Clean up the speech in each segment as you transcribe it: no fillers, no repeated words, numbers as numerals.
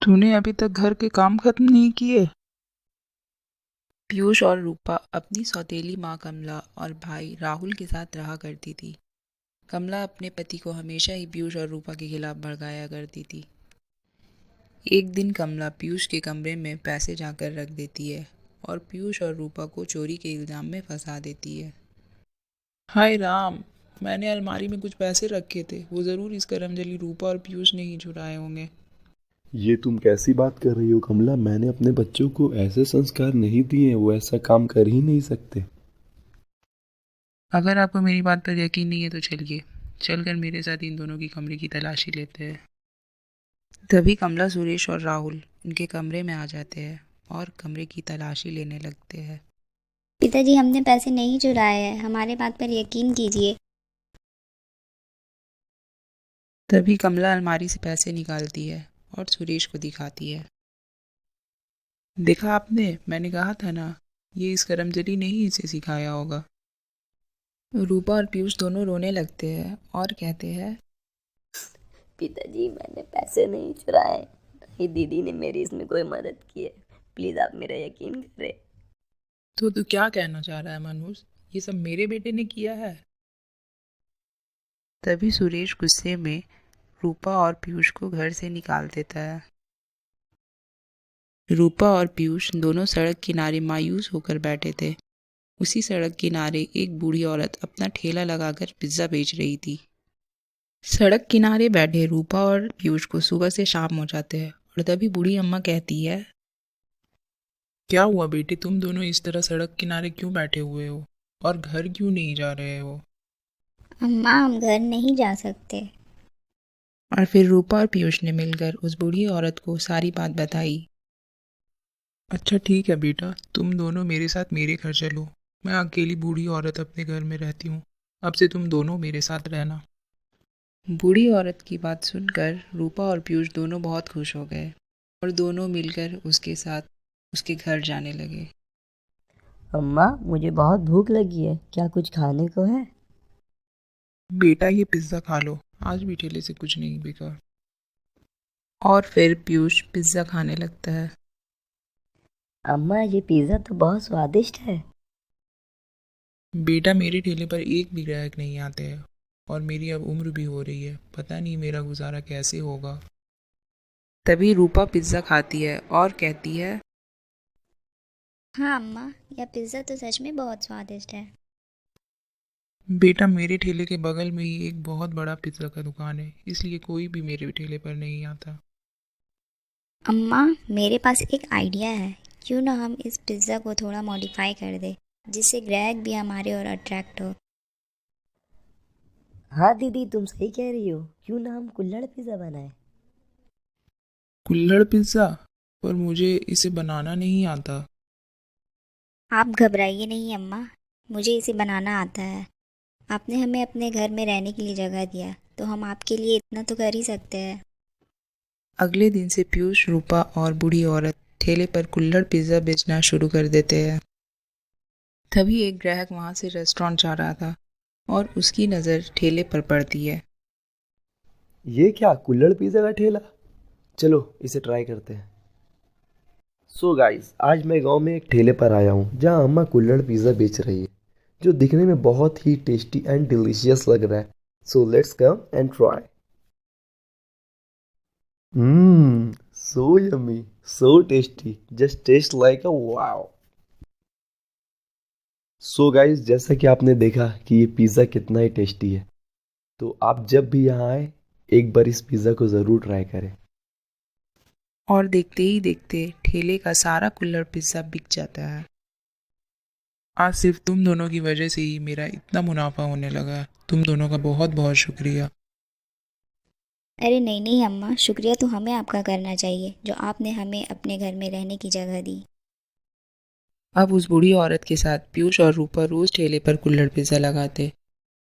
तूने अभी तक घर के काम खत्म नहीं किए? पीयूष और रूपा अपनी सौतेली माँ कमला और भाई राहुल के साथ रहा करती थी। कमला अपने पति को हमेशा ही पीयूष और रूपा के खिलाफ भड़काया करती थी। एक दिन कमला पीयूष के कमरे में पैसे जाकर रख देती है और पीयूष और रूपा को चोरी के इल्जाम में फंसा देती है। हाय राम, मैंने अलमारी में कुछ पैसे रखे थे, वो ज़रूर इस करमजली रूपा और पीयूष ने ही चुराए होंगे। ये तुम कैसी बात कर रही हो कमला? मैंने अपने बच्चों को ऐसे संस्कार नहीं दिए, वो ऐसा काम कर ही नहीं सकते। अगर आपको मेरी बात पर यकीन नहीं है तो चलिए, चलकर मेरे साथ इन दोनों की कमरे की तलाशी लेते हैं। तभी कमला, सुरेश और राहुल उनके कमरे में आ जाते हैं और कमरे की तलाशी लेने लगते हैं। पिताजी, हमने पैसे नहीं चुराए हैं, हमारे बात पर यकीन कीजिए। तभी कमला अलमारी से पैसे निकालती है और सुरेश को दिखाती है। देखा आपने, मैंने कहा था ना, ये इस करमजली ने ही इसे सिखाया होगा। रूपा और पीयूष दोनों रोने लगते हैं और कहते हैं, पिताजी, मैंने पैसे नहीं चुराए। नहीं, दीदी ने मेरी इसमें कोई मदद की है। प्लीज आप मेरा यकीन करें। तो तू क्या कहना चाह रहा है मनोज? ये सब मेरे बेटे ने किया है? तभी सुरेश गुस्से में रूपा और पीयूष को घर से निकाल देता है। रूपा और पीयूष दोनों सड़क किनारे मायूस होकर बैठे थे। उसी सड़क किनारे एक बूढ़ी औरत अपना ठेला लगाकर पिज्ज़ा बेच रही थी। सड़क किनारे बैठे रूपा और पीयूष को सुबह से शाम हो जाते हैं और तभी बूढ़ी अम्मा कहती है, क्या हुआ बेटे, तुम दोनों इस तरह सड़क किनारे क्यों बैठे हुए हो और घर क्यों नहीं जा रहे हो? अम्मा, हम घर नहीं जा सकते। और फिर रूपा और पीयूष ने मिलकर उस बूढ़ी औरत को सारी बात बताई। अच्छा ठीक है बेटा, तुम दोनों मेरे साथ मेरे घर चलो। मैं अकेली बूढ़ी औरत अपने घर में रहती हूँ। अब से तुम दोनों मेरे साथ रहना। बूढ़ी औरत की बात सुनकर रूपा और पीयूष दोनों बहुत खुश हो गए और दोनों मिलकर उसके साथ उसके घर जाने लगे। अम्मा, मुझे बहुत भूख लगी है, क्या कुछ खाने को है? बेटा ये पिज्ज़ा खा लो, आज भी ठेले से कुछ नहीं बिका। और फिर पीयूष पिज्ज़ा खाने लगता है। अम्मा, ये पिज़्ज़ा तो बहुत स्वादिष्ट है। बेटा मेरे ठेले पर एक भी ग्राहक नहीं आते हैं और मेरी अब उम्र भी हो रही है, पता नहीं मेरा गुजारा कैसे होगा। तभी रूपा पिज्ज़ा खाती है और कहती है, हाँ अम्मा, यह पिज़्ज़ा तो सच में बहुत स्वादिष्ट है। बेटा मेरे ठेले के बगल में ही एक बहुत बड़ा पिज्ज़ा का दुकान है, इसलिए कोई भी मेरे ठेले पर नहीं आता। अम्मा, मेरे पास एक आइडिया है। क्यों ना हम इस पिज़्ज़ा को थोड़ा मॉडिफाई कर दें, जिससे ग्राहक भी हमारे और अट्रैक्ट हो। हाँ दीदी, तुम सही कह रही हो। क्यों ना हम कुल्हड़ पिज़्ज़ा बनाए। कुल्हड़ पिज्ज़ा? पर मुझे इसे बनाना नहीं आता। आप घबराइए नहीं अम्मा, मुझे इसे बनाना आता है। आपने हमें अपने घर में रहने के लिए जगह दिया, तो हम आपके लिए इतना तो कर ही सकते हैं। अगले दिन से पीयूष, रूपा और बूढ़ी औरत ठेले पर कुल्हड़ पिज्ज़ा बेचना शुरू कर देते हैं। तभी एक ग्राहक वहां से रेस्टोरेंट जा रहा था और उसकी नज़र ठेले पर पड़ती है। ये क्या, कुल्हड़ पिज़्ज़ा का ठेला? चलो इसे ट्राई करते हैं। सो गाइस, आज मैं गांव में एक ठेले पर आया हूँ जहाँ अम्मा कुल्हड़ पिज़्ज़ा बेच रही है, जो दिखने में बहुत ही टेस्टी एंड डिलीशियस लग रहा है। So let's come and try. So yummy, so tasty, just taste like a wow. So guys, जैसा कि आपने देखा कि ये पिज़्ज़ा कितना ही टेस्टी है, तो आप जब भी यहाँ आए एक बार इस पिज़्ज़ा को ज़रूर ट्राई करें। और देखते ही देखते ठेले का सारा कुल्हड़ पिज्ज़ा बिक जाता है। आज सिर्फ तुम दोनों की वजह से ही मेरा इतना मुनाफा होने लगा है। तुम दोनों का बहुत बहुत शुक्रिया। अरे नहीं नहीं अम्मा, शुक्रिया तो हमें आपका करना चाहिए, जो आपने हमें अपने घर में रहने की जगह दी। अब उस बूढ़ी औरत के साथ पीयूष और रूपा रोज ठेले पर कुल्हड़ पिज्ज़ा लगाते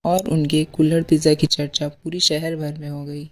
और उनके कुल्हड़ पिज्ज़ा की चर्चा पूरी शहर भर में हो गई।